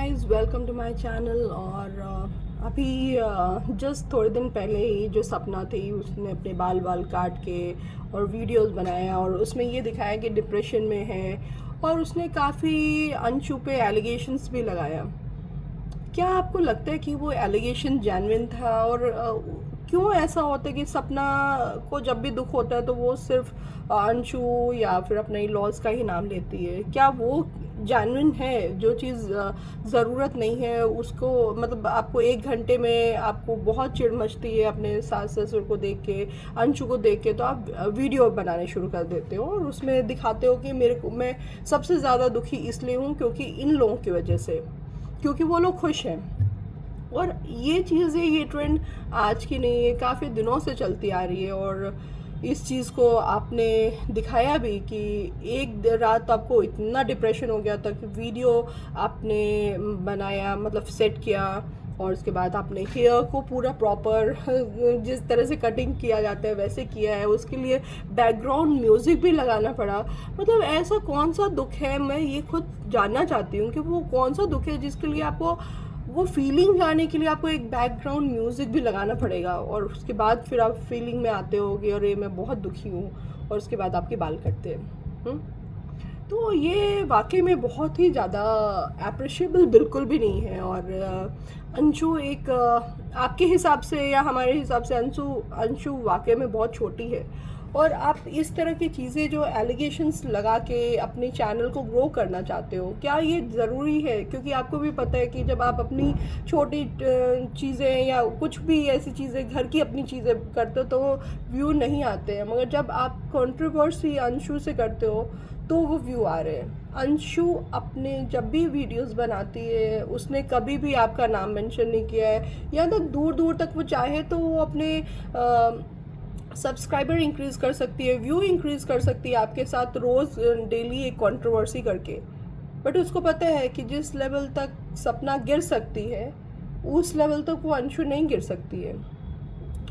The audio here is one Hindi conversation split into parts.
Guys, welcome to my channel. और अभी जस्ट थोड़े दिन पहले ही जो सपना थी उसने अपने बाल काट के और वीडियोस बनाया और उसमें ये दिखाया कि डिप्रेशन में है और उसने काफ़ी अंशु पे एलिगेशंस भी लगाया। क्या आपको लगता है कि वो एलिगेशन जेन्युइन था? और क्यों ऐसा होता है कि सपना को जब भी दुख होता है तो वो सिर्फ अंशु या फिर अपने लॉस का ही नाम लेती है? क्या वो जेन्युइन है? जो चीज़ ज़रूरत नहीं है उसको, मतलब आपको 1 घंटे में आपको बहुत चिढ़ मचती है अपने सास ससुर को देख के, अंशु को देख के, तो आप वीडियो बनाने शुरू कर देते हो और उसमें दिखाते हो कि मैं सबसे ज़्यादा दुखी इसलिए हूँ क्योंकि इन लोगों की वजह से, क्योंकि वो लोग खुश हैं। और ये चीज़ें, ये ट्रेंड आज की नहीं है, काफ़ी दिनों से चलती आ रही है। और इस चीज़ को आपने दिखाया भी कि एक रात आपको इतना डिप्रेशन हो गया था कि वीडियो आपने बनाया, मतलब सेट किया, और उसके बाद आपने हेयर को पूरा प्रॉपर जिस तरह से कटिंग किया जाता है वैसे किया है, उसके लिए बैकग्राउंड म्यूज़िक भी लगाना पड़ा। मतलब ऐसा कौन सा दुख है, मैं ये खुद जानना चाहती हूँ कि वो कौन सा दुख है जिसके लिए आपको वो फीलिंग लाने के लिए आपको एक बैकग्राउंड म्यूज़िक भी लगाना पड़ेगा, और उसके बाद फिर आप फीलिंग में आते हो कि अरे मैं बहुत दुखी हूँ, और उसके बाद आपके बाल कटते हैं। तो ये वाकई में बहुत ही ज़्यादा अप्रिशिएबल बिल्कुल भी नहीं है। और अंशु एक आपके हिसाब से या हमारे हिसाब से अंशु अंशु वाकई में बहुत छोटी है, और आप इस तरह की चीज़ें जो एलिगेशंस लगा के अपने चैनल को ग्रो करना चाहते हो, क्या ये ज़रूरी है? क्योंकि आपको भी पता है कि जब आप अपनी छोटी चीज़ें या कुछ भी ऐसी चीज़ें, घर की अपनी चीज़ें करते हो तो व्यू नहीं आते हैं, मगर जब आप कंट्रोवर्सी अंशु से करते हो तो वो व्यू आ रहे हैं। अंशु अपने जब भी वीडियोस बनाती है उसने कभी भी आपका नाम मेंशन नहीं किया है, यहाँ तक दूर दूर तक वो चाहे तो वो अपने सब्सक्राइबर इंक्रीज़ कर सकती है, व्यू इंक्रीज़ कर सकती है आपके साथ रोज़ डेली एक कंट्रोवर्सी करके। बट उसको पता है कि जिस लेवल तक सपना गिर सकती है उस लेवल तक वो अंशु नहीं गिर सकती है।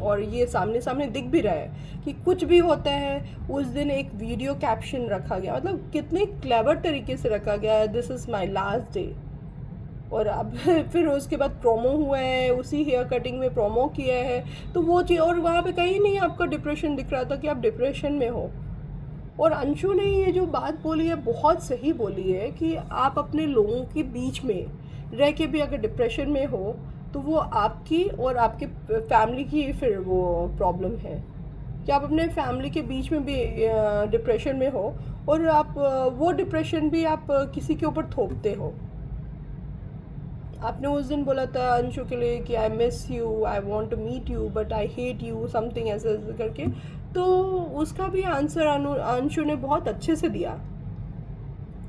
और ये सामने सामने दिख भी रहा है कि कुछ भी होता है। उस दिन एक वीडियो कैप्शन रखा गया, मतलब कितने क्लेवर तरीके से रखा गया है, this is my last day. और अब फिर उसके बाद प्रोमो हुआ है, उसी हेयर कटिंग में प्रोमो किया है, तो वो चीज़, और वहाँ पे कहीं नहीं आपका डिप्रेशन दिख रहा था कि आप डिप्रेशन में हो। और अंशु ने ये जो बात बोली है बहुत सही बोली है कि आप अपने लोगों के बीच में रह के भी अगर डिप्रेशन में हो तो वो आपकी और आपके फैमिली की फिर वो प्रॉब्लम है कि आप अपने फैमिली के बीच में भी डिप्रेशन में हो, और आप वो डिप्रेशन भी आप किसी के ऊपर थोपते हो। आपने उस दिन बोला था अंशु के लिए कि I miss you, I want to meet you but I hate you, something ऐसे ऐसे करके, तो उसका भी आंसर अंशु ने बहुत अच्छे से दिया।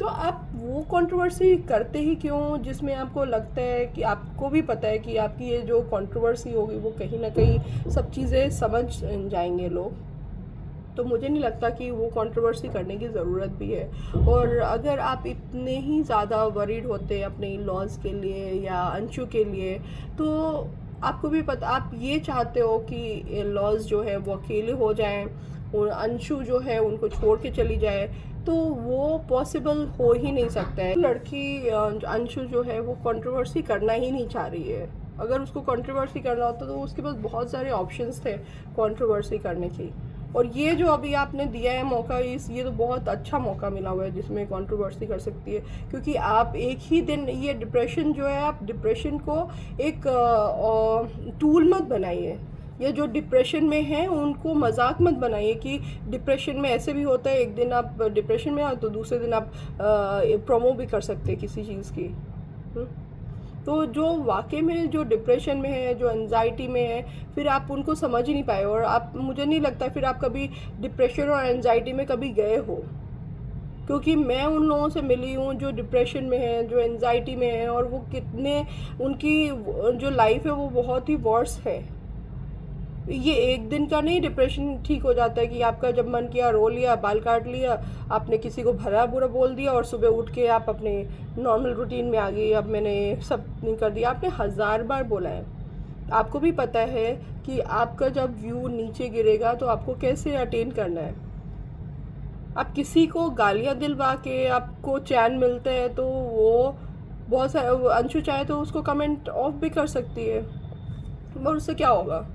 तो आप वो कंट्रोवर्सी करते ही क्यों जिसमें आपको लगता है कि आपको भी पता है कि आपकी ये जो कंट्रोवर्सी होगी वो कहीं ना कहीं सब चीज़ें समझ जाएंगे लोग। तो मुझे नहीं लगता कि वो कंट्रोवर्सी करने की ज़रूरत भी है। और अगर आप इतने ही ज़्यादा वरीड होते अपने लॉज के लिए या अंशु के लिए, तो आपको भी पता, आप ये चाहते हो कि लॉज जो है वो अकेले हो जाएं और अंशु जो है उनको छोड़ के चली जाए, तो वो पॉसिबल हो ही नहीं सकता है। लड़की अंशु जो है वो कंट्रोवर्सी करना ही नहीं चाह रही है। अगर उसको कंट्रोवर्सी करना होता तो उसके पास बहुत सारे ऑप्शंस थे कंट्रोवर्सी करने की। और ये जो अभी आपने दिया है मौका, ये तो बहुत अच्छा मौका मिला हुआ है जिसमें कंट्रोवर्सी कर सकती है। क्योंकि आप एक ही दिन, ये डिप्रेशन जो है, आप डिप्रेशन को एक टूल मत बनाइए। ये जो डिप्रेशन में हैं उनको मजाक मत बनाइए कि डिप्रेशन में ऐसे भी होता है, एक दिन आप डिप्रेशन में आओ तो दूसरे दिन आप प्रोमो भी कर सकते हैं किसी चीज़ की। तो जो वाकई में जो डिप्रेशन में है, जो एनजाइटी में है, फिर आप उनको समझ ही नहीं पाए। और आप, मुझे नहीं लगता फिर आप कभी डिप्रेशन और एनजाइटी में कभी गए हो, क्योंकि मैं उन लोगों से मिली हूँ जो डिप्रेशन में है, जो एनजाइटी में है, और वो कितने, उनकी जो लाइफ है वो बहुत ही वर्स है। ये एक दिन का नहीं डिप्रेशन ठीक हो जाता है कि आपका जब मन किया रो लिया, बाल काट लिया, आपने किसी को भला बुरा बोल दिया और सुबह उठ के आप अपने नॉर्मल रूटीन में आ गई, अब मैंने सब नहीं कर दिया। आपने 1000 बार बोला है। आपको भी पता है कि आपका जब व्यू नीचे गिरेगा तो आपको कैसे अटेन करना है। आप किसी को गालियाँ दिलवा के आपको चैन मिलता है तो वो बहुत सारे अंशु चाहे तो उसको कमेंट ऑफ भी कर सकती है, और उससे क्या होगा?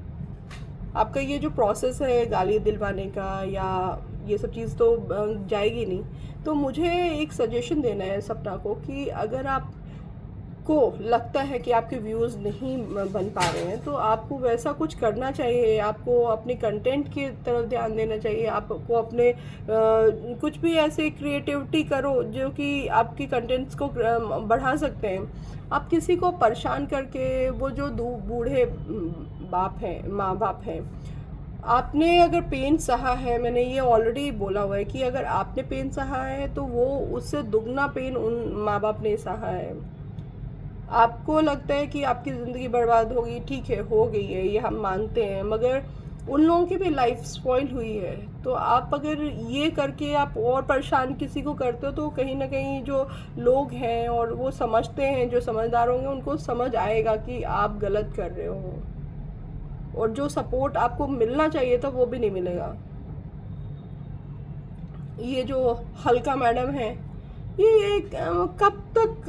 आपका ये जो प्रोसेस है गाली दिलवाने का या ये सब चीज़ तो जाएगी नहीं। तो मुझे एक सजेशन देना है सपना को कि अगर आप को लगता है कि आपके व्यूज़ नहीं बन पा रहे हैं, तो आपको वैसा कुछ करना चाहिए। आपको अपने कंटेंट की तरफ ध्यान देना चाहिए। आपको अपने कुछ भी ऐसे क्रिएटिविटी करो जो कि आपकी कंटेंट्स को बढ़ा सकते हैं। आप किसी को परेशान करके, वो जो बूढ़े बाप हैं, माँ बाप हैं, आपने अगर पेन सहा है, मैंने ये ऑलरेडी बोला हुआ है कि अगर आपने पेन सहा है तो वो उससे दुगना पेन उन माँ बाप ने सहा है। आपको लगता है कि आपकी ज़िंदगी बर्बाद होगी, ठीक है, हो गई है, ये हम मानते हैं, मगर उन लोगों की भी लाइफ स्पॉइल हुई है। तो आप अगर ये करके आप और परेशान किसी को करते हो, तो कहीं ना कहीं जो लोग हैं और वो समझते हैं, जो समझदार होंगे, उनको समझ आएगा कि आप गलत कर रहे हो, और जो सपोर्ट आपको मिलना चाहिए था वो भी नहीं मिलेगा। ये जो हल्का मैडम है, ये कब तक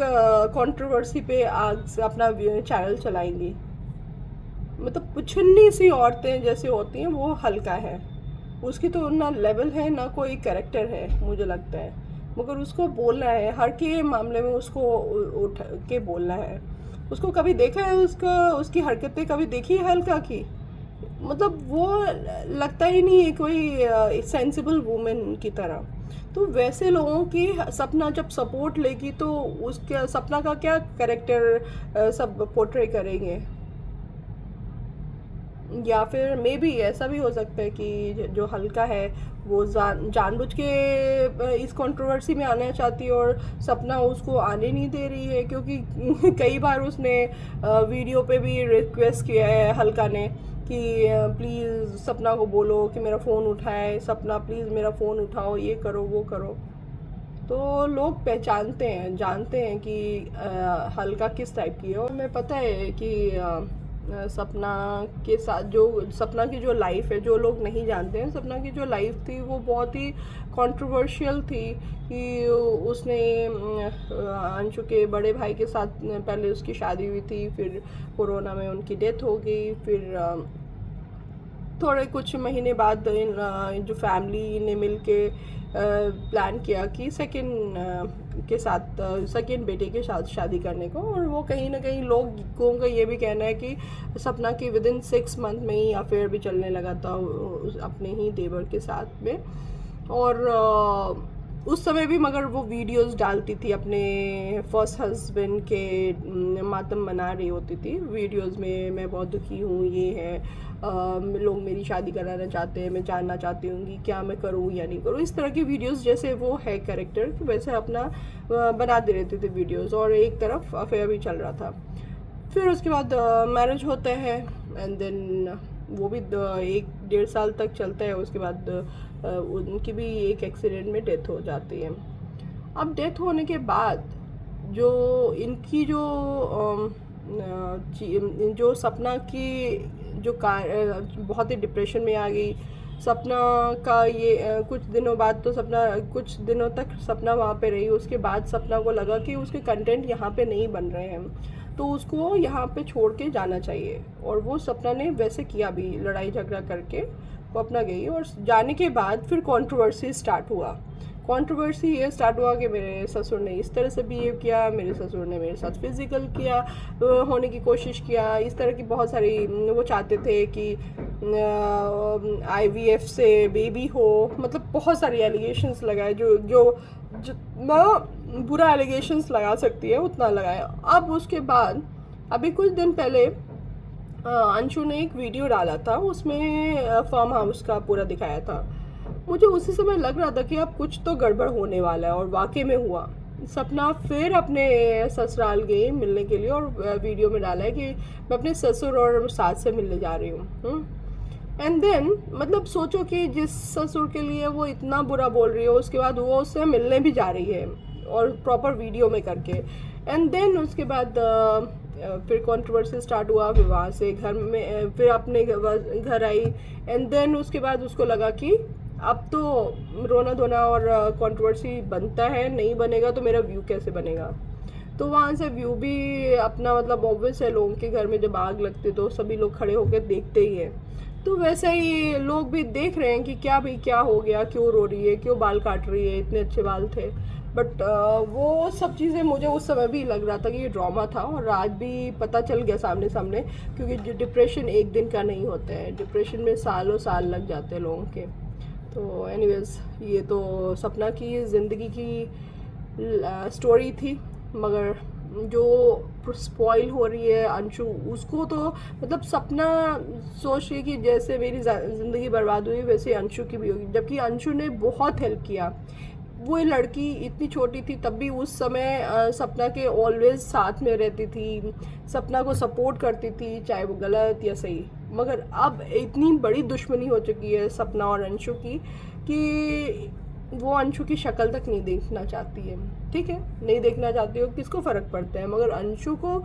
कंट्रोवर्सी पे आज अपना चैनल चलाएंगी? मतलब पुछन्नी सी औरतें जैसे होती हैं वो हल्का है, उसकी तो ना लेवल है ना कोई कैरेक्टर है मुझे लगता है, मगर उसको बोलना है हर के मामले में, उसको उठ के बोलना है। उसको कभी देखा है, उसकी हरकतें कभी देखी है हल्का की? मतलब वो लगता ही नहीं है कोई सेंसिबल वुमेन की तरह। तो वैसे लोगों की सपना जब सपोर्ट लेगी तो उसके सपना का क्या कैरेक्टर सब पोर्ट्रे करेंगे? या फिर मे बी ऐसा भी हो सकता है कि जो हल्का है वो जानबूझ के इस कंट्रोवर्सी में आना चाहती है और सपना उसको आने नहीं दे रही है, क्योंकि कई बार उसने वीडियो पे भी रिक्वेस्ट किया है हल्का ने कि प्लीज़ सपना को बोलो कि मेरा फ़ोन उठाए, सपना प्लीज़ मेरा फ़ोन उठाओ, ये करो वो करो। तो लोग पहचानते हैं, जानते हैं कि हल्का किस टाइप की है। और हमें पता है कि सपना के साथ जो सपना की जो लाइफ है, जो लोग नहीं जानते हैं, सपना की जो लाइफ थी वो बहुत ही कंट्रोवर्शियल थी। कि उसने अंशु के बड़े भाई के साथ पहले उसकी शादी हुई थी, फिर कोरोना में उनकी डेथ हो गई, फिर थोड़े कुछ महीने बाद जो फैमिली ने मिलके प्लान किया कि सेकंड बेटे के साथ शादी करने को। और वो कहीं ना कहीं लोगों का ये भी कहना है कि सपना की विदिन 6 मंथ में ही अफेयर भी चलने लगा था अपने ही देवर के साथ में। और उस समय भी मगर वो वीडियोस डालती थी अपने फर्स्ट हस्बैंड के मातम मना रही होती थी वीडियोस में, मैं बहुत दुखी हूँ, ये है, लोग मेरी शादी कराना चाहते हैं, मैं जानना चाहती हूँ कि क्या मैं करूँ या नहीं करूँ। इस तरह की वीडियोस जैसे वो है कैरेक्टर, वैसे अपना बना दे रहते थे वीडियोस, और एक तरफ अफेयर भी चल रहा था। फिर उसके बाद मैरिज होता है, एंड देन वो भी 1-1.5 साल तक चलता है। उसके बाद उनकी भी एक एक्सीडेंट में डेथ हो जाती है। अब डेथ होने के बाद जो इनकी जो सपना की जो बहुत ही डिप्रेशन में आ गई सपना का। ये कुछ दिनों बाद तो सपना कुछ दिनों तक सपना वहाँ पे रही। उसके बाद सपना को लगा कि उसके कंटेंट यहाँ पे नहीं बन रहे हैं, तो उसको यहाँ पे छोड़ के जाना चाहिए। और वो सपना ने वैसे किया भी, लड़ाई झगड़ा करके वो अपना गई। और जाने के बाद फिर कंट्रोवर्सी स्टार्ट हुआ। कंट्रोवर्सी ये स्टार्ट हुआ कि मेरे ससुर ने इस तरह से बिहेव किया, मेरे ससुर ने मेरे साथ फिजिकल किया होने की कोशिश किया, इस तरह की बहुत सारी। वो चाहते थे कि IVF से बेबी हो, मतलब बहुत सारी एलिगेशंस लगाए, जो जितना बुरा एलिगेशंस लगा सकती है उतना लगाया। अब उसके बाद अभी कुछ दिन पहले अंशु ने एक वीडियो डाला था, उसमें फार्म हाउस का पूरा दिखाया था। मुझे उसी समय लग रहा था कि अब कुछ तो गड़बड़ होने वाला है, और वाकई में हुआ। सपना फिर अपने ससुराल गई मिलने के लिए, और वीडियो में डाला है कि मैं अपने ससुर और सास से मिलने जा रही हूँ। एंड देन मतलब सोचो कि जिस ससुर के लिए वो इतना बुरा बोल रही है, उसके बाद वो उससे मिलने भी जा रही है, और प्रॉपर वीडियो में करके। एंड देन उसके बाद फिर कंट्रोवर्सी स्टार्ट हुआ। फिर वहाँ से घर में फिर अपने घर आई। एंड देन उसके बाद उसको लगा कि अब तो रोना धोना और कंट्रोवर्सी बनता है, नहीं बनेगा तो मेरा व्यू कैसे बनेगा। तो वहाँ से व्यू भी अपना मतलब ऑब्वियस है, लोगों के घर में जब आग लगती तो सभी लोग खड़े होकर देखते ही हैं। तो वैसे ही लोग भी देख रहे हैं कि क्या भाई क्या हो गया, क्यों रो रही है, क्यों बाल काट रही है, इतने अच्छे बाल थे। बट वो सब चीज़ें मुझे उस समय भी लग रहा था कि ये ड्रामा था, और आज भी पता चल गया सामने सामने, क्योंकि जो डिप्रेशन एक दिन का नहीं होता है, डिप्रेशन में सालों साल लग जाते हैं लोगों के। तो एनीवेज, ये तो सपना की ज़िंदगी की स्टोरी थी। मगर जो स्पॉइल हो रही है अंशु, उसको तो मतलब सपना सोच रही है कि जैसे मेरी ज़िंदगी बर्बाद हुई वैसे अंशु की भी होगी, जबकि अंशु ने बहुत हेल्प किया। वो लड़की इतनी छोटी थी तब भी उस समय सपना के ऑलवेज साथ में रहती थी, सपना को सपोर्ट करती थी, चाहे वो गलत या सही। मगर अब इतनी बड़ी दुश्मनी हो चुकी है सपना और अंशु की कि वो अंशु की शक्ल तक नहीं देखना चाहती है। ठीक है, नहीं देखना चाहती हो, किसको फ़र्क पड़ता है, मगर अंशु को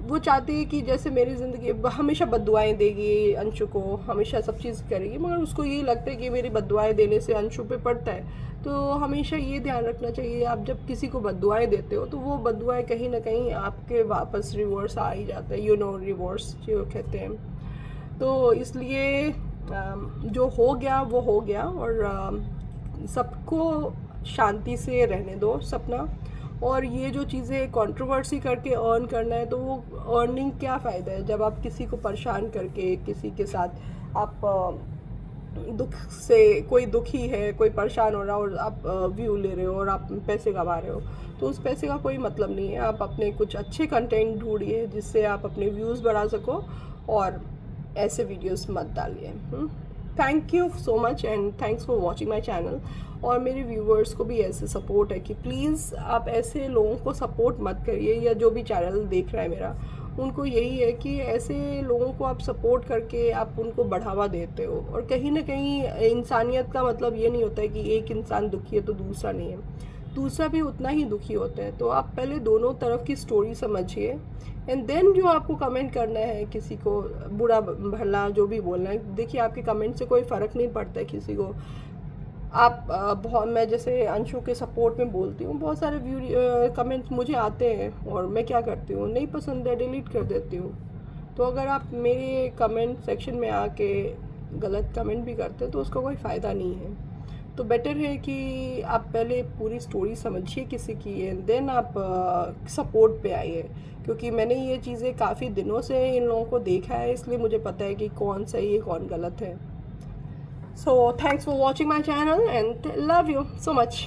वो चाहती है कि जैसे मेरी ज़िंदगी हमेशा बद्दुआएं देगी अंशु को, हमेशा सब चीज़ करेगी, मगर उसको यही लगता है कि मेरी बद्दुआएं देने से अंशु पे पड़ता है। तो हमेशा ये ध्यान रखना चाहिए, आप जब किसी को बद्दुआएं देते हो तो वो बद्दुआएं कहीं ना कहीं आपके वापस रिवर्स आ ही जाता है, रिवर्स जो कहते हैं। तो इसलिए जो हो गया वो हो गया, और सबको शांति से रहने दो सपना। और ये जो चीज़ें कंट्रोवर्सी करके अर्न करना है, तो वो अर्निंग क्या फ़ायदा है जब आप किसी को परेशान करके, किसी के साथ आप दुख से, कोई दुखी है, कोई परेशान हो रहा है और आप व्यू ले रहे हो और आप पैसे कमा रहे हो, तो उस पैसे का कोई मतलब नहीं है। आप अपने कुछ अच्छे कंटेंट ढूंढिए जिससे आप अपने व्यूज़ बढ़ा सको, और ऐसे वीडियोस मत डालिए। Thank you so much and thanks for watching my channel. और मेरे व्यूवर्स को भी ऐसे सपोर्ट है कि प्लीज़ आप ऐसे लोगों को सपोर्ट मत करिए, या जो भी चैनल देख रहा है मेरा, उनको यही है कि ऐसे लोगों को आप सपोर्ट करके आप उनको बढ़ावा देते हो। और कहीं ना कहीं इंसानियत का मतलब ये नहीं होता है कि एक इंसान दुखी है तो दूसरा नहीं है, दूसरा भी उतना ही दुखी होता है। तो आप पहले दोनों तरफ की स्टोरी समझिए, एंड देन जो आपको कमेंट करना है, किसी को बुरा भला जो भी बोलना है, देखिए आपके कमेंट से कोई फ़र्क नहीं पड़ता है किसी को। आप बहुत, मैं जैसे अंशु के सपोर्ट में बोलती हूँ, बहुत सारे कमेंट्स मुझे आते हैं और मैं क्या करती हूँ, नहीं पसंद है डिलीट कर देती हूँ। तो अगर आप मेरे कमेंट सेक्शन में आके गलत कमेंट भी करते हैं तो उसका कोई फ़ायदा नहीं है। तो बेटर है कि आप पहले पूरी स्टोरी समझिए किसी की, एंड देन आप सपोर्ट पे आइए, क्योंकि मैंने ये चीज़ें काफ़ी दिनों से इन लोगों को देखा है, इसलिए मुझे पता है कि कौन सही है कौन गलत है। So thanks for watching my channel and love you so much.